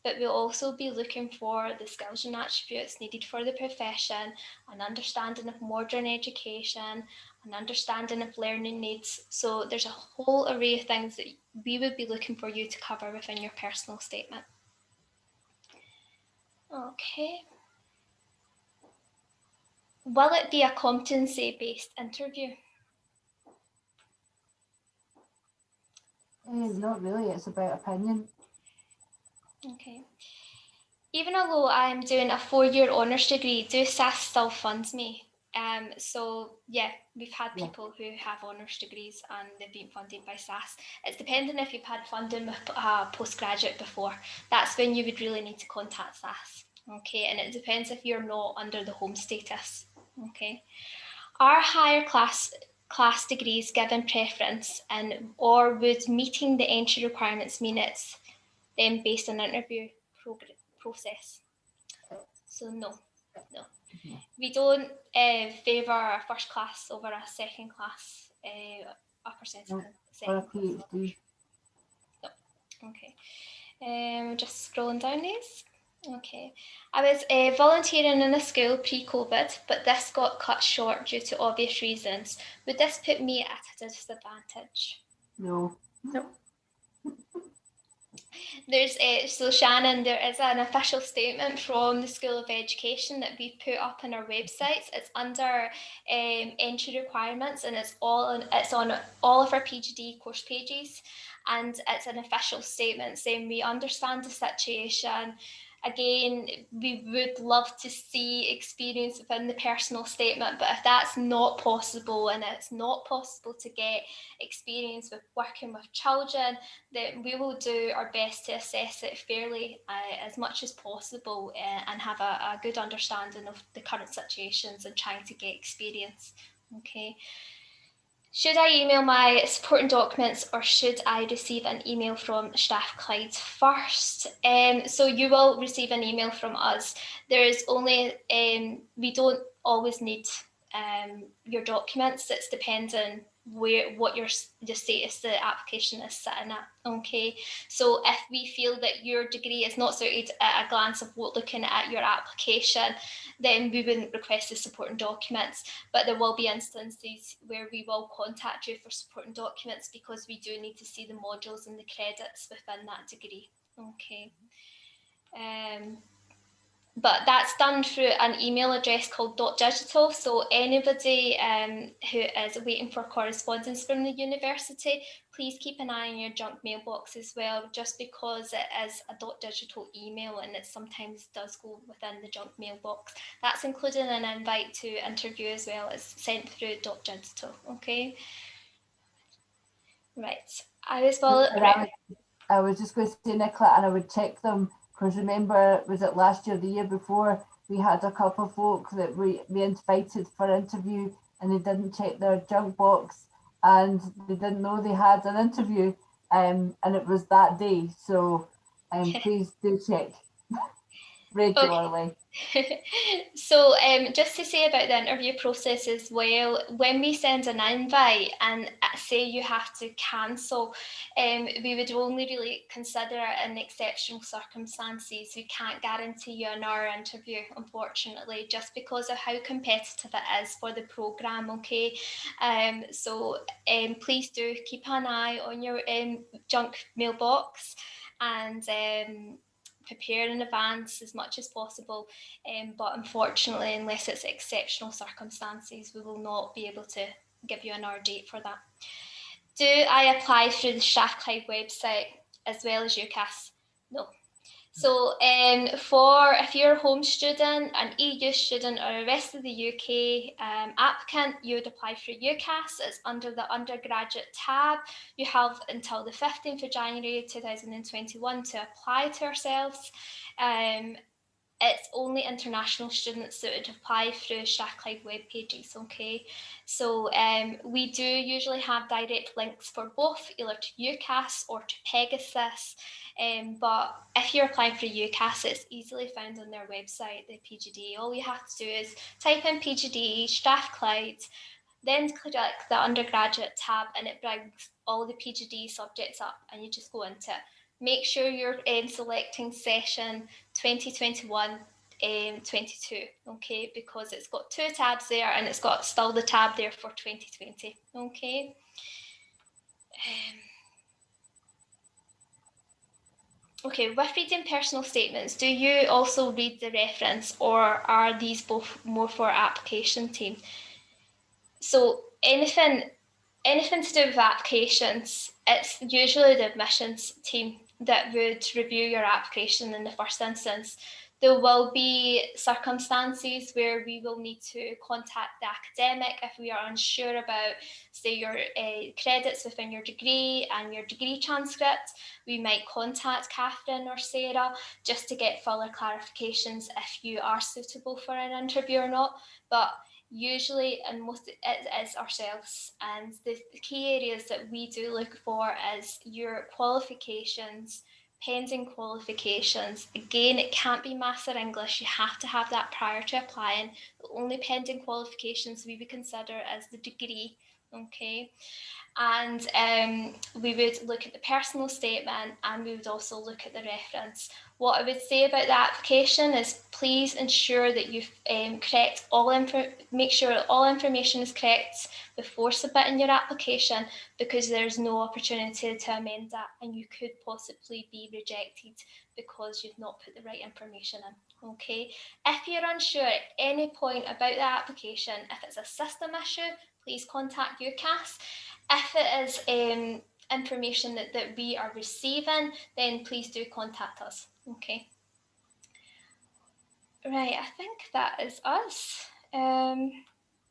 But we'll also be looking for the skills and attributes needed for the profession, an understanding of modern education, an understanding of learning needs. So there's a whole array of things that we would be looking for you to cover within your personal statement. Okay. Will it be a competency-based interview? Not really, it's about opinion. Okay. Even although I'm doing a 4-year honours degree, do SAS still funds me? So yeah, we've had people who have honours degrees and they've been funded by SAS. It's depending if you've had funding with postgraduate before. That's when you would really need to contact SAS. Okay, and it depends if you're not under the home status. Okay, are higher class degrees given preference, and or would meeting the entry requirements mean it's then based on interview process? So no. We don't favour a first class over a second class upper second Or a PhD. No. Okay. Just scrolling down these. Okay. I was volunteering in a school pre-COVID, but this got cut short due to obvious reasons. Would this put me at a disadvantage? No. There's so Shannon, there is an official statement from the School of Education that we put up on our websites. It's under entry requirements, and it's on all of our PGDE course pages, and it's an official statement saying we understand the situation. Again, we would love to see experience within the personal statement, but if that's not possible and it's not possible to get experience with working with children, then we will do our best to assess it fairly as much as possible and have a good understanding of the current situations and trying to get experience. Okay. Should I email my supporting documents, or should I receive an email from Strathclyde first? So you will receive an email from us. There is only, we don't always need your documents. It's dependent what your status the application is sitting at. Okay, so if we feel that your degree is not suited at a glance of looking at your application, then we wouldn't request the supporting documents. But there will be instances where we will contact you for supporting documents because we do need to see the modules and the credits within that degree. Okay. But that's done through an email address called .digital. So anybody who is waiting for correspondence from the university, please keep an eye on your junk mailbox as well, just because it is a .digital email and it sometimes does go within the junk mailbox. That's including an invite to interview as well. It's sent through .digital. Okay. Right. I was just going to say, Nicola, and I would check them, because remember, was it last year, the year before, we had a couple of folk that we invited for interview and they didn't check their junk box and they didn't know they had an interview, and it was that day. So please do check regularly. Okay. So just to say about the interview process as well, when we send an invite and say you have to cancel, we would only really consider it in exceptional circumstances. We can't guarantee you an hour interview, unfortunately, just because of how competitive it is for the programme. Okay, so please do keep an eye on your junk mailbox and prepare in advance as much as possible, but unfortunately, unless it's exceptional circumstances, we will not be able to give you an hour date for that. Do I apply through the Strathclyde website as well as UCAS? No. So for if you're a home student, an EU student, or the rest of the UK applicant, you would apply through UCAS. It's under the undergraduate tab. You have until the 15th of January 2021 to apply to ourselves. It's only international students that would apply through Strathclyde web pages, okay? So we do usually have direct links for both, either to UCAS or to Pegasus, but if you're applying for UCAS, it's easily found on their website, the PGDE. All you have to do is type in PGDE, Strathclyde, then click the undergraduate tab and it brings all the PGDE subjects up and you just go into it. Make sure you're selecting session 2021-22, okay, because it's got two tabs there and it's got still the tab there for 2020, okay. Okay, with reading personal statements, do you also read the reference, or are these both more for application team? So anything to do with applications, it's usually the admissions team that would review your application in the first instance. There will be circumstances where we will need to contact the academic if we are unsure about, say, your credits within your degree and your degree transcript. We might contact Catherine or Sarah just to get fuller clarifications if you are suitable for an interview or not. But usually, and most, it is ourselves. And the key areas that we do look for is your qualifications, pending qualifications. Again, it can't be Maths or English. You have to have that prior to applying. The only pending qualifications we would consider as the degree, okay? And we would look at the personal statement, and we would also look at the reference. What I would say about the application is please ensure that you've correct make sure all information is correct before submitting your application, because there's no opportunity to amend that, and you could possibly be rejected because you've not put the right information in. Okay, if you're unsure at any point about the application, if it's a system issue, please contact UCAS. If it is information that we are receiving, then please do contact us. Okay. Right, I think that is us.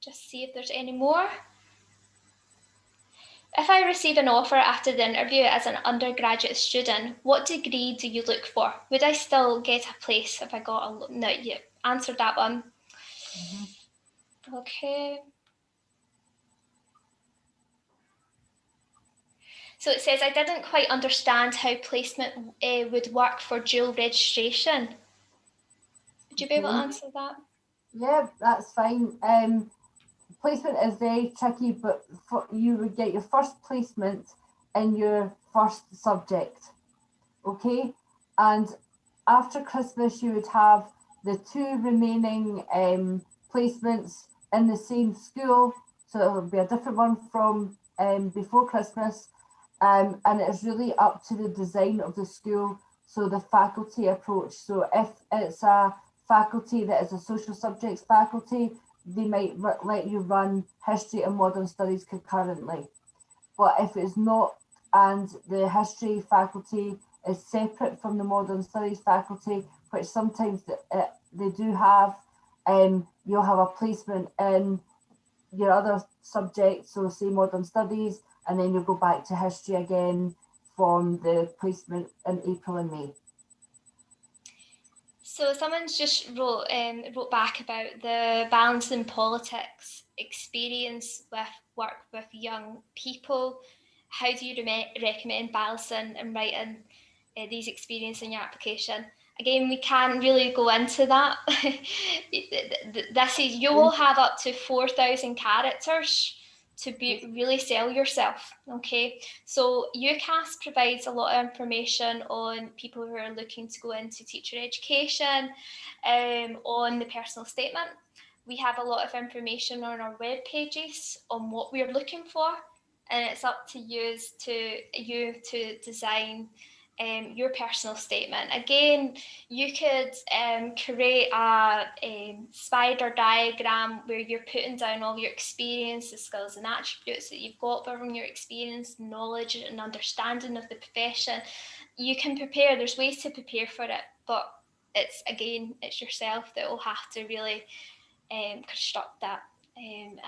Just see if there's any more. If I receive an offer after the interview as an undergraduate student, what degree do you look for? Would I still get a place if I got a... No, you answered that one. Mm-hmm. Okay. So it says, I didn't quite understand how placement would work for dual registration. Would you be able to answer that? Yeah, that's fine. Placement is very tricky, but you would get your first placement in your first subject, okay? And after Christmas, you would have the 2 remaining placements in the same school. So it will be a different one from before Christmas. And it's really up to the design of the school, so the faculty approach. So if it's a faculty that is a social subjects faculty, they might let you run history and modern studies concurrently. But if it's not, and the history faculty is separate from the modern studies faculty, which sometimes they do have, you'll have a placement in your other subjects, so say modern studies, and then you'll go back to history again from the placement in April and May. So someone's just wrote back about the balancing politics experience with work with young people. How do you recommend balancing and writing these experiences in your application? Again, we can't really go into that. This is, you will have up to 4,000 characters to really sell yourself, okay? So UCAS provides a lot of information on people who are looking to go into teacher education, on the personal statement. We have a lot of information on our web pages on what we're looking for, and it's up to you to design your personal statement. Again, you could create a spider diagram where you're putting down all your experience, the skills and attributes that you've got from your experience, knowledge and understanding of the profession. You can prepare, there's ways to prepare for it, but it's yourself that will have to really construct that. And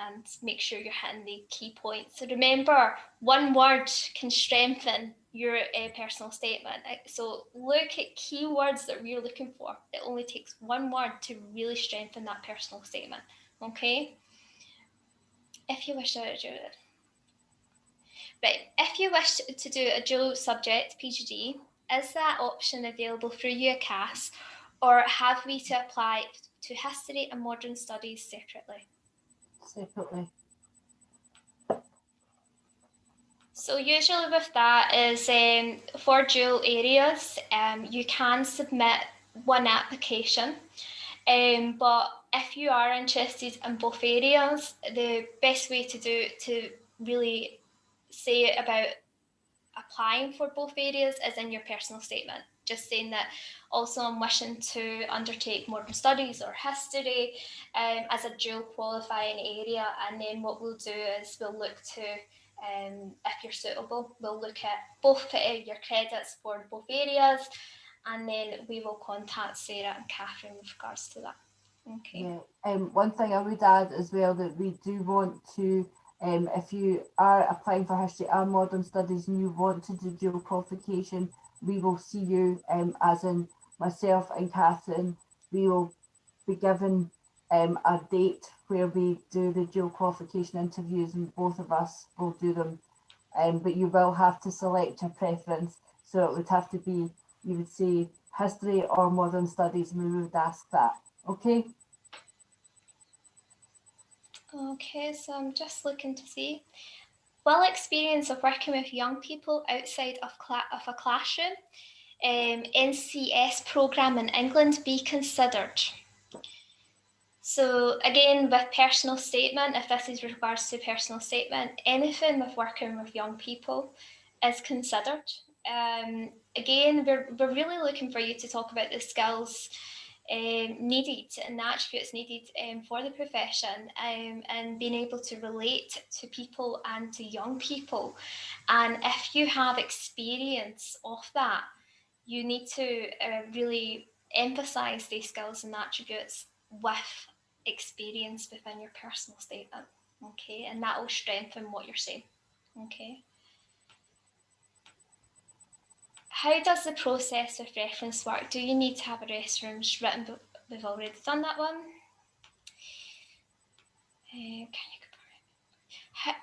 make sure you're hitting the key points. So remember, one word can strengthen your personal statement. So look at keywords that you're looking for. It only takes one word to really strengthen that personal statement. Okay? If you wish to do it. Right, if you wish to do a dual subject PGDE, is that option available through UCAS, or have we to apply to history and modern studies separately? Separately. So usually with that is for dual areas, you can submit one application, but if you are interested in both areas, the best way to really say about applying for both areas is in your personal statement. Just saying that also I'm wishing to undertake modern studies or history as a dual qualifying area, and then what we'll do is we'll look to if you're suitable. We'll look at both your credits for both areas, and then we will contact Sarah and Catherine with regards to that. Okay. Yeah. One thing I would add as well, that we do want to, if you are applying for history and modern studies and you want to do dual qualification, we will see you, as in myself and Catherine, we will be given a date where we do the dual qualification interviews, and both of us will do them. But you will have to select your preference. So it would have to be, you would say history or modern studies, and we would ask that. Okay. Okay, so I'm just looking to see. Will experience of working with young people outside of a classroom, NCS programme in England be considered? So again, with personal statement, if this is with regards to personal statement, anything with working with young people is considered. Again, we're really looking for you to talk about the skills needed and the attributes needed for the profession, and being able to relate to people and to young people. And if you have experience of that, you need to really emphasize these skills and attributes with experience within your personal statement. Okay, and that will strengthen what you're saying. Okay. How does the process with reference work? Do you need to have a reference written? We've already done that one.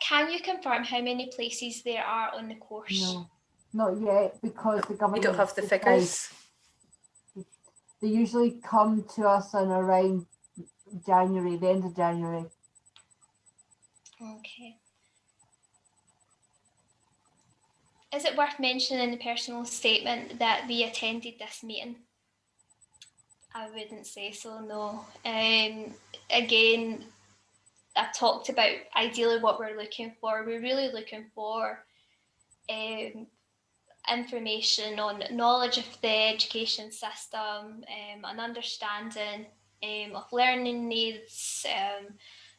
Can you confirm how many places there are on the course? No, not yet, because the government. We don't have the figures. They usually come to us in around January, the end of January. Okay. Is it worth mentioning in the personal statement that we attended this meeting? I wouldn't say so, no. Again, I've talked about ideally what we're looking for. We're really looking for information on knowledge of the education system, an understanding of learning needs,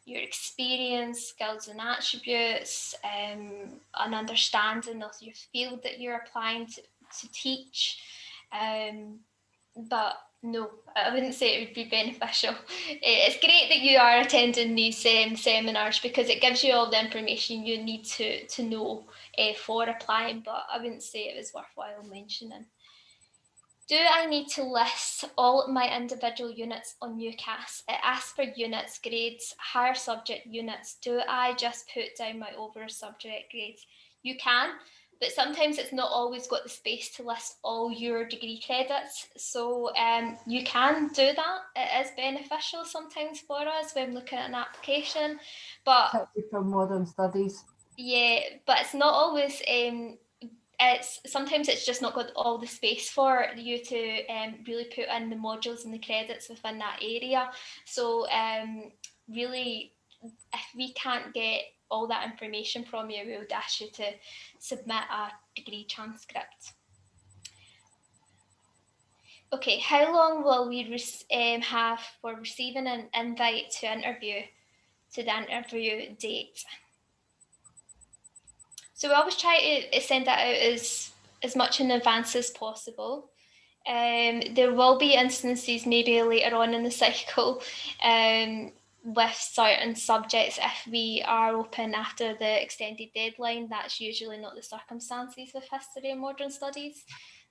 your experience, skills and attributes, an understanding of your field that you're applying to teach. But no, I wouldn't say it would be beneficial. It's great that you are attending these seminars, because it gives you all the information you need to know for applying, but I wouldn't say it was worthwhile mentioning. Do I need to list all my individual units on UCAS? It asks for units, grades, higher subject units. Do I just put down my overall subject grades? You can, but sometimes it's not always got the space to list all your degree credits. So you can do that. It is beneficial sometimes for us when looking at an application. But for modern studies. Yeah, but it's not always sometimes it's just not got all the space for you to really put in the modules and the credits within that area. So really, if we can't get all that information from you, we would ask you to submit a degree transcript. Okay, how long will we have for receiving an invite to the interview date? So we always try to send that out as much in advance as possible. There will be instances maybe later on in the cycle with certain subjects, if we are open after the extended deadline. That's usually not the circumstances with history and modern studies,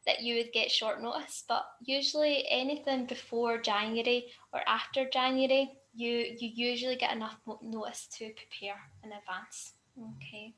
that you would get short notice, but usually anything before January or after January, you usually get enough notice to prepare in advance. Okay.